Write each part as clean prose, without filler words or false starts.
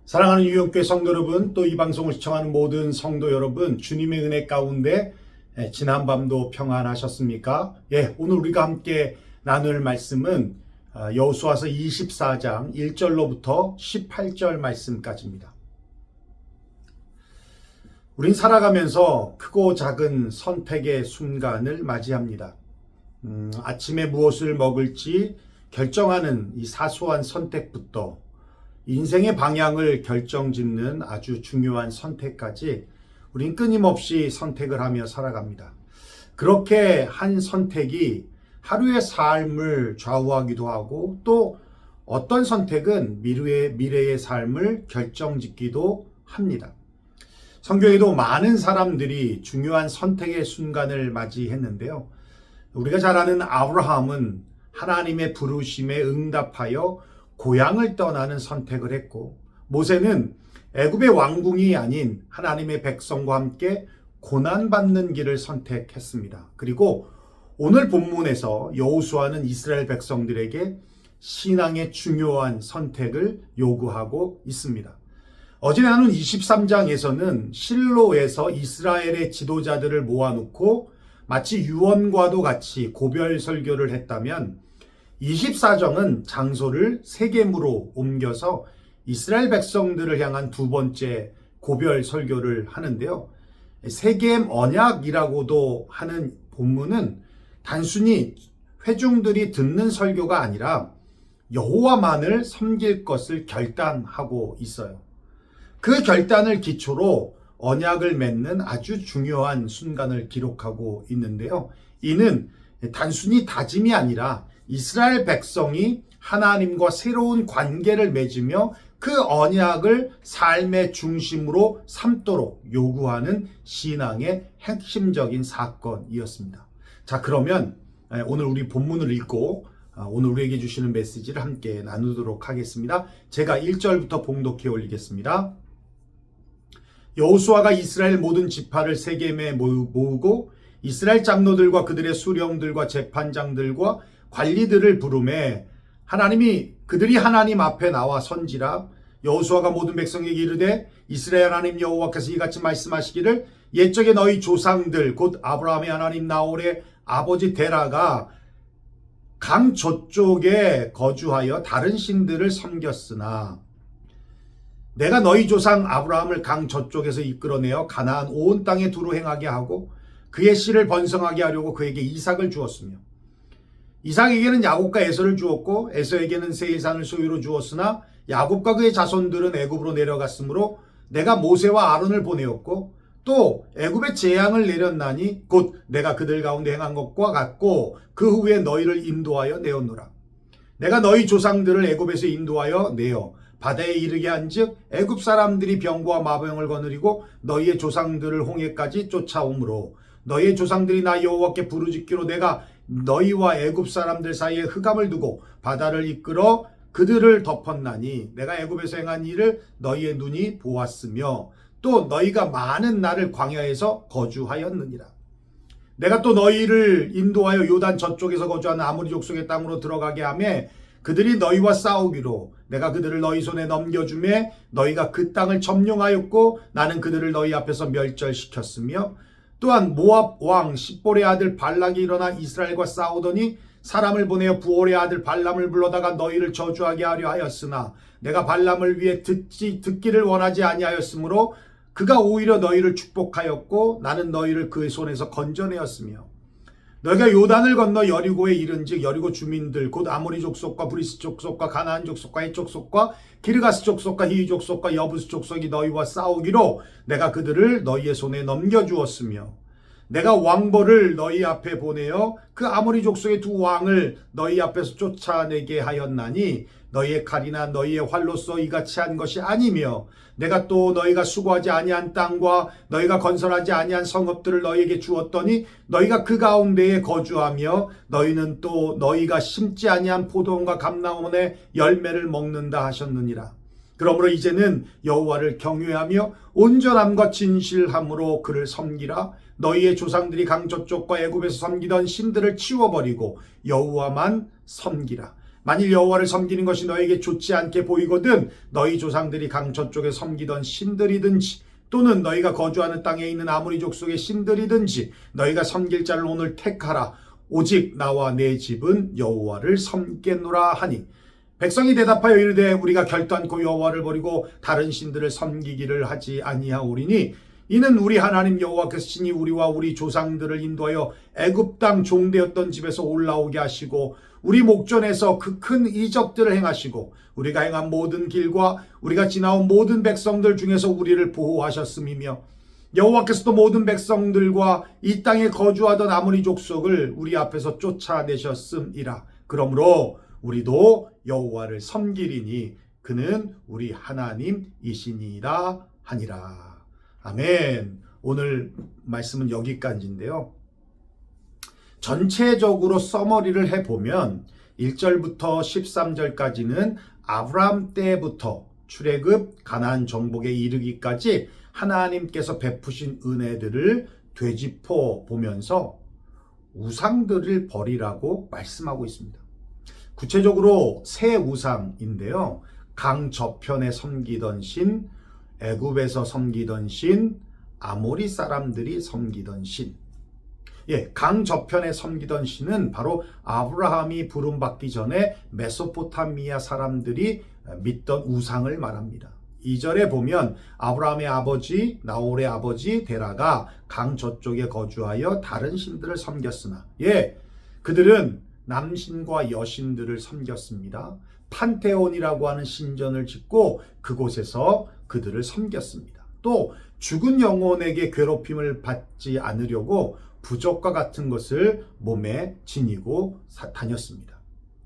사랑하는 유영교회 성도 여러분, 또 이 방송을 시청하는 모든 성도 여러분, 주님의 은혜 가운데 지난 밤도 평안하셨습니까? 오늘 우리가 함께 나눌 말씀은 여호수아서 24장 1절로부터 18절 말씀까지입니다. 우린 살아가면서 크고 작은 선택의 순간을 맞이합니다. 아침에 무엇을 먹을지 결정하는 이 사소한 선택부터 인생의 방향을 결정짓는 아주 중요한 선택까지 우린 끊임없이 선택을 하며 살아갑니다. 그렇게 한 선택이 하루의 삶을 좌우하기도 하고, 또 어떤 선택은 미래의 삶을 결정짓기도 합니다. 성경에도 많은 사람들이 중요한 선택의 순간을 맞이했는데요. 우리가 잘 아는 아브라함은 하나님의 부르심에 응답하여 고향을 떠나는 선택을 했고, 모세는 애굽의 왕궁이 아닌 하나님의 백성과 함께 고난받는 길을 선택했습니다. 그리고 오늘 본문에서 여호수아는 이스라엘 백성들에게 신앙의 중요한 선택을 요구하고 있습니다. 어제 나눈 23장에서는 실로에서 이스라엘의 지도자들을 모아놓고 마치 유언과도 같이 고별 설교를 했다면, 24장은 장소를 세겜으로 옮겨서 이스라엘 백성들을 향한 두 번째 고별 설교를 하는데요. 세겜 언약이라고도 하는 본문은 단순히 회중들이 듣는 설교가 아니라 여호와만을 섬길 것을 결단하고 있어요. 그 결단을 기초로 언약을 맺는 아주 중요한 순간을 기록하고 있는데요. 이는 단순히 다짐이 아니라 이스라엘 백성이 하나님과 새로운 관계를 맺으며 그 언약을 삶의 중심으로 삼도록 요구하는 신앙의 핵심적인 사건이었습니다. 자, 그러면 오늘 우리 본문을 읽고 오늘 우리에게 주시는 메시지를 함께 나누도록 하겠습니다. 제가 1절부터 봉독해 올리겠습니다. 여호수아가 이스라엘 모든 지파를 세겜에 모으고 이스라엘 장로들과 그들의 수령들과 재판장들과 관리들을 부르매 그들이 하나님 앞에 나와 선지라. 여호수아가 모든 백성에게 이르되 이스라엘 하나님 여호와께서 이같이 말씀하시기를 옛적에 너희 조상들 곧 아브라함의 하나님 나홀의 아버지 데라가 강 저쪽에 거주하여 다른 신들을 섬겼으나 내가 너희 조상 아브라함을 강 저쪽에서 이끌어내어 가나안 온 땅에 두루 행하게 하고 그의 씨를 번성하게 하려고 그에게 이삭을 주었으며, 이삭에게는 야곱과 에서를 주었고 에서에게는 세일산을 소유로 주었으나 야곱과 그의 자손들은 애굽으로 내려갔으므로 내가 모세와 아론을 보내었고, 또 애굽에 재앙을 내렸나니 곧 내가 그들 가운데 행한 것과 같고 그 후에 너희를 인도하여 내었노라. 내가 너희 조상들을 애굽에서 인도하여 내어 바다에 이르게 한즉 애굽 사람들이 병과 마병을 거느리고 너희의 조상들을 홍해까지 쫓아오므로 너희의 조상들이 나 여호와께 부르짖기로 내가 너희와 애굽 사람들 사이에 흑암을 두고 바다를 이끌어 그들을 덮었나니 내가 애굽에서 행한 일을 너희의 눈이 보았으며 또 너희가 많은 날을 광야에서 거주하였느니라. 내가 또 너희를 인도하여 요단 저쪽에서 거주하는 아모리 족속의 땅으로 들어가게 하매 그들이 너희와 싸우기로 내가 그들을 너희 손에 넘겨주매 너희가 그 땅을 점령하였고 나는 그들을 너희 앞에서 멸절시켰으며, 또한 모압 왕 십볼의 아들 발락이 일어나 이스라엘과 싸우더니 사람을 보내어 부올의 아들 발람을 불러다가 너희를 저주하게 하려 하였으나 내가 발람을 위해 듣기를 원하지 아니하였으므로 그가 오히려 너희를 축복하였고 나는 너희를 그의 손에서 건져내었으며, 너희가 요단을 건너 여리고에 이른즉 여리고 주민들 곧 아모리 족속과 브리스 족속과 가나안 족속과 헷 족속과 기르가스 족속과 히위 족속과 여부스 족속이 너희와 싸우기로 내가 그들을 너희의 손에 넘겨주었으며, 내가 왕벌을 너희 앞에 보내어 그 아모리 족속의 두 왕을 너희 앞에서 쫓아내게 하였나니 너희의 칼이나 너희의 활로서 이같이 한 것이 아니며, 내가 또 너희가 수고하지 아니한 땅과 너희가 건설하지 아니한 성읍들을 너희에게 주었더니 너희가 그 가운데에 거주하며 너희는 또 너희가 심지 아니한 포도원과 감람원의 열매를 먹는다 하셨느니라. 그러므로 이제는 여호와를 경외하며 온전함과 진실함으로 그를 섬기라. 너희의 조상들이 강 저쪽과 애굽에서 섬기던 신들을 치워버리고 여호와만 섬기라. 만일 여호와를 섬기는 것이 너에게 좋지 않게 보이거든 너희 조상들이 강 저쪽에 섬기던 신들이든지 또는 너희가 거주하는 땅에 있는 아모리 족속의 신들이든지 너희가 섬길 자를 오늘 택하라. 오직 나와 내 집은 여호와를 섬겠노라 하니 백성이 대답하여 이르되 우리가 결단코 여호와를 버리고 다른 신들을 섬기기를 하지 아니하오리니 이는 우리 하나님 여호와께서 친히 우리와 우리 조상들을 인도하여 애굽 땅 종되었던 집에서 올라오게 하시고 우리 목전에서 그 큰 이적들을 행하시고 우리가 행한 모든 길과 우리가 지나온 모든 백성들 중에서 우리를 보호하셨음이며 여호와께서도 모든 백성들과 이 땅에 거주하던 아모리 족속을 우리 앞에서 쫓아내셨음이라. 그러므로 우리도 여호와를 섬기리니 그는 우리 하나님이시니이다 하니라. 아멘. 오늘 말씀은 여기까지인데요. 전체적으로 서머리를 해보면 1절부터 13절까지는 아브라함 때부터 출애굽 가나안 정복에 이르기까지 하나님께서 베푸신 은혜들을 되짚어 보면서 우상들을 버리라고 말씀하고 있습니다. 구체적으로 세 우상인데요. 강 저편에 섬기던 신, 애굽에서 섬기던 신, 아모리 사람들이 섬기던 신. 강 저편에 섬기던 신은 바로 아브라함이 부름받기 전에 메소포타미아 사람들이 믿던 우상을 말합니다. 2절에 보면 아브라함의 아버지 나홀의 아버지 데라가 강 저쪽에 거주하여 다른 신들을 섬겼으나 그들은 남신과 여신들을 섬겼습니다. 판테온이라고 하는 신전을 짓고 그곳에서 그들을 섬겼습니다. 또 죽은 영혼에게 괴롭힘을 받지 않으려고 부적과 같은 것을 몸에 지니고 다녔습니다.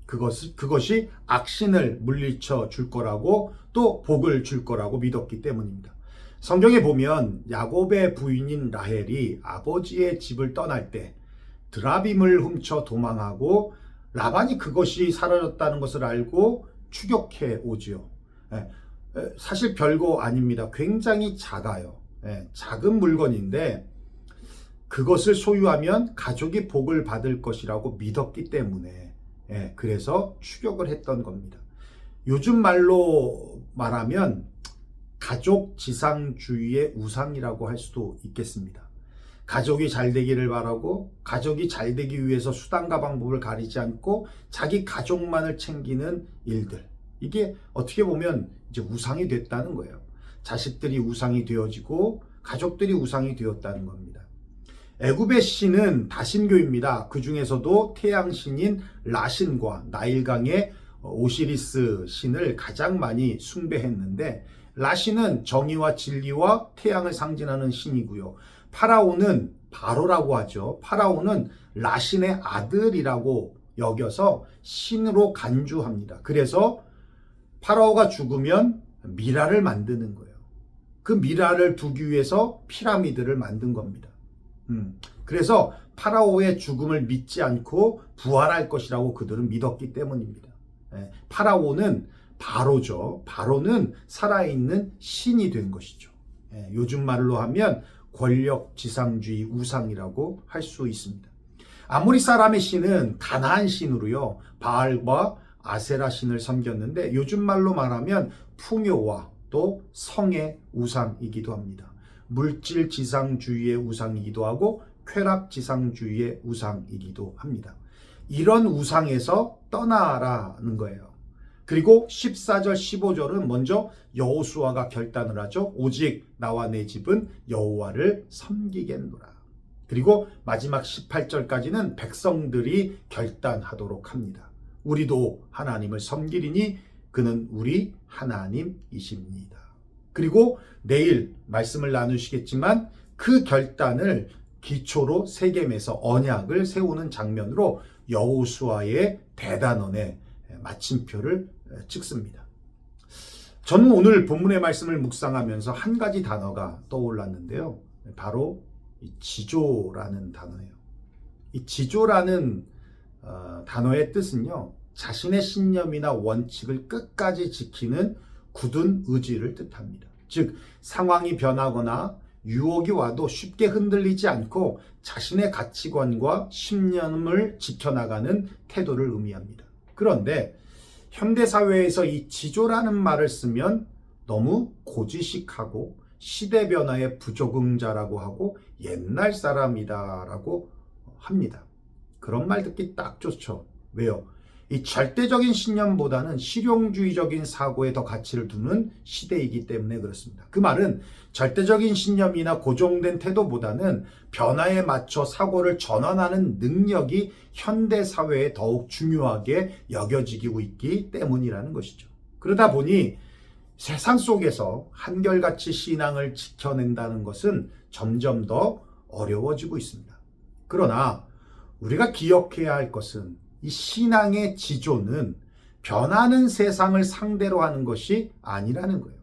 그것이 악신을 물리쳐 줄 거라고 또 복을 줄 거라고 믿었기 때문입니다. 성경에 보면 야곱의 부인인 라헬이 아버지의 집을 떠날 때 드라빔을 훔쳐 도망하고 라반이 그것이 사라졌다는 것을 알고 추격해 오지요. 사실 별거 아닙니다. 굉장히 작아요. 작은 물건인데 그것을 소유하면 가족이 복을 받을 것이라고 믿었기 때문에 그래서 추격을 했던 겁니다. 요즘 말로 말하면 가족 지상주의의 우상이라고 할 수도 있겠습니다. 가족이 잘 되기를 바라고 가족이 잘 되기 위해서 수단과 방법을 가리지 않고 자기 가족만을 챙기는 일들. 이게 어떻게 보면 이제 우상이 됐다는 거예요. 자식들이 우상이 되어지고 가족들이 우상이 되었다는 겁니다. 애굽의 신은 다신교입니다. 그 중에서도 태양신인 라신과 나일강의 오시리스 신을 가장 많이 숭배했는데 라신은 정의와 진리와 태양을 상징하는 신이고요. 파라오는 바로라고 하죠. 파라오는 라신의 아들이라고 여겨서 신으로 간주합니다. 그래서 파라오가 죽으면 미라를 만드는 거예요. 그 미라를 두기 위해서 피라미드를 만든 겁니다. 그래서 파라오의 죽음을 믿지 않고 부활할 것이라고 그들은 믿었기 때문입니다. 파라오는 바로죠. 바로는 살아있는 신이 된 것이죠. 요즘 말로 하면 권력 지상주의 우상이라고 할 수 있습니다. 아모리 사람의 신은 가나안 신으로요. 바알과 아세라 신을 섬겼는데 요즘 말로 말하면 풍요와 또 성의 우상이기도 합니다. 물질 지상주의의 우상이기도 하고 쾌락 지상주의의 우상이기도 합니다. 이런 우상에서 떠나라는 거예요. 그리고 14절 15절은 먼저 여호수아가 결단을 하죠. 오직 나와 내 집은 여호와를 섬기겠노라. 그리고 마지막 18절까지는 백성들이 결단하도록 합니다. 우리도 하나님을 섬기리니 그는 우리 하나님이십니다. 그리고 내일 말씀을 나누시겠지만 그 결단을 기초로 세겜에서 언약을 세우는 장면으로 여호수아의 대단원의 마침표를 찍습니다. 저는 오늘 본문의 말씀을 묵상하면서 한 가지 단어가 떠올랐는데요. 바로 이 지조라는 단어예요. 이 지조라는 단어의 뜻은요. 자신의 신념이나 원칙을 끝까지 지키는 굳은 의지를 뜻합니다. 즉 상황이 변하거나 유혹이 와도 쉽게 흔들리지 않고 자신의 가치관과 신념을 지켜나가는 태도를 의미합니다. 그런데 현대사회에서 이 지조라는 말을 쓰면 너무 고지식하고 시대 변화의 부적응자라고 하고 옛날 사람이다라고 합니다. 그런 말 듣기 딱 좋죠. 왜요? 이 절대적인 신념보다는 실용주의적인 사고에 더 가치를 두는 시대이기 때문에 그렇습니다. 그 말은 절대적인 신념이나 고정된 태도보다는 변화에 맞춰 사고를 전환하는 능력이 현대사회에 더욱 중요하게 여겨지고 있기 때문이라는 것이죠. 그러다 보니 세상 속에서 한결같이 신앙을 지켜낸다는 것은 점점 더 어려워지고 있습니다. 그러나 우리가 기억해야 할 것은 이 신앙의 지조는 변하는 세상을 상대로 하는 것이 아니라는 거예요.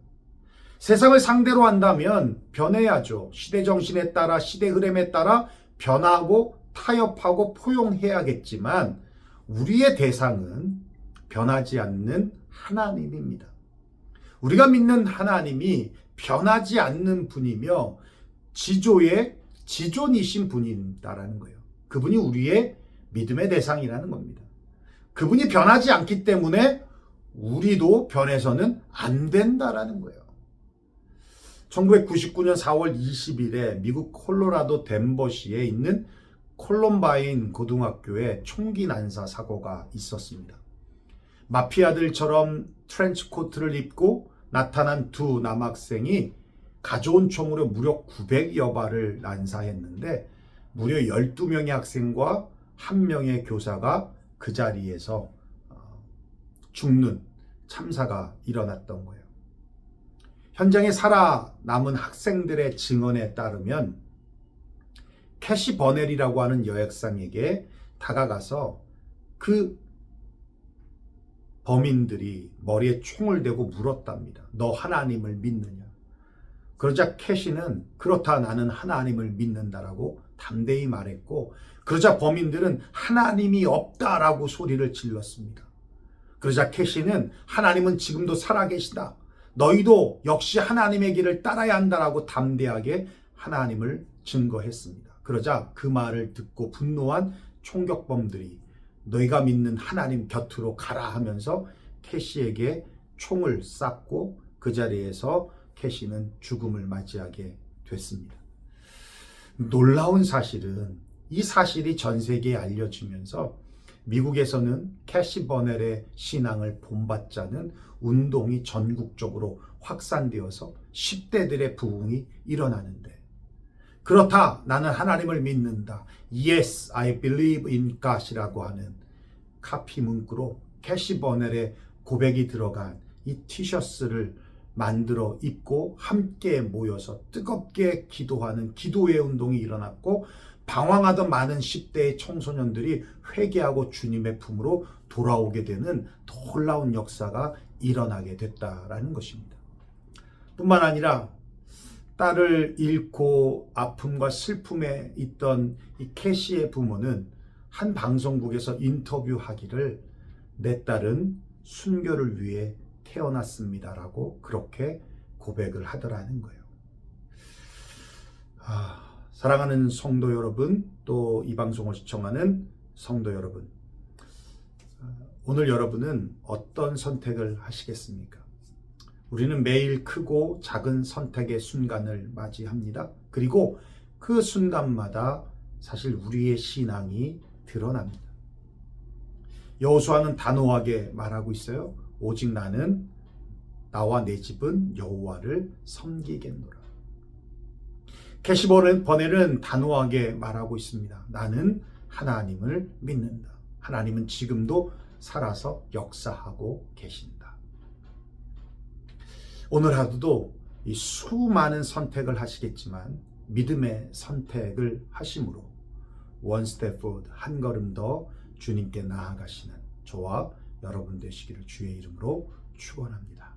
세상을 상대로 한다면 변해야죠. 시대 정신에 따라, 시대 흐름에 따라 변하고 타협하고 포용해야겠지만 우리의 대상은 변하지 않는 하나님입니다. 우리가 믿는 하나님이 변하지 않는 분이며 지조의 지존이신 분이다라는 거예요. 그분이 우리의 믿음의 대상이라는 겁니다. 그분이 변하지 않기 때문에 우리도 변해서는 안 된다라는 거예요. 1999년 4월 20일에 미국 콜로라도 덴버시에 있는 콜럼바인 고등학교에 총기 난사 사고가 있었습니다. 마피아들처럼 트렌치 코트를 입고 나타난 두 남학생이 가져온 총으로 무려 900여 발을 난사했는데 무려 12명의 학생과 1명의 교사가 그 자리에서 죽는 참사가 일어났던 거예요. 현장에 살아남은 학생들의 증언에 따르면 캐시 버넬이라고 하는 여학생에게 다가가서 그 범인들이 머리에 총을 대고 물었답니다. 너 하나님을 믿느냐? 그러자 캐시는 그렇다, 나는 하나님을 믿는다라고 담대히 말했고, 그러자 범인들은 하나님이 없다라고 소리를 질렀습니다. 그러자 캐시는 하나님은 지금도 살아계시다, 너희도 역시 하나님의 길을 따라야 한다라고 담대하게 하나님을 증거했습니다. 그러자 그 말을 듣고 분노한 총격범들이 너희가 믿는 하나님 곁으로 가라 하면서 캐시에게 총을 쐈고 그 자리에서 캐시는 죽음을 맞이하게 됐습니다. 놀라운 사실은 이 사실이 전 세계에 알려지면서 미국에서는 캐시 버넬의 신앙을 본받자는 운동이 전국적으로 확산되어서 10대들의 부흥이 일어나는데, 그렇다, 나는 하나님을 믿는다, Yes, I believe in God이라고 하는 카피 문구로 캐시 버넬의 고백이 들어간 이 티셔츠를 만들어 입고 함께 모여서 뜨겁게 기도하는 기도의 운동이 일어났고, 방황하던 많은 10대의 청소년들이 회개하고 주님의 품으로 돌아오게 되는 놀라운 역사가 일어나게 됐다라는 것입니다. 뿐만 아니라 딸을 잃고 아픔과 슬픔에 있던 이 캐시의 부모는 한 방송국에서 인터뷰하기를 내 딸은 순교를 위해 태어났습니다라고 그렇게 고백을 하더라는 거예요. 사랑하는 성도 여러분, 또 이 방송을 시청하는 성도 여러분, 오늘 여러분은 어떤 선택을 하시겠습니까? 우리는 매일 크고 작은 선택의 순간을 맞이합니다. 그리고 그 순간마다 사실 우리의 신앙이 드러납니다. 여호수아는 단호하게 말하고 있어요. 오직 나는 나와 내 집은 여호와를 섬기겠노라. 캐시 버넬은 단호하게 말하고 있습니다. 나는 하나님을 믿는다. 하나님은 지금도 살아서 역사하고 계신다. 오늘 하루도 이 수많은 선택을 하시겠지만 믿음의 선택을 하심으로 one step forward, 한 걸음 더 주님께 나아가시는 저와 여러분 되시기를 주의 이름으로 축원합니다.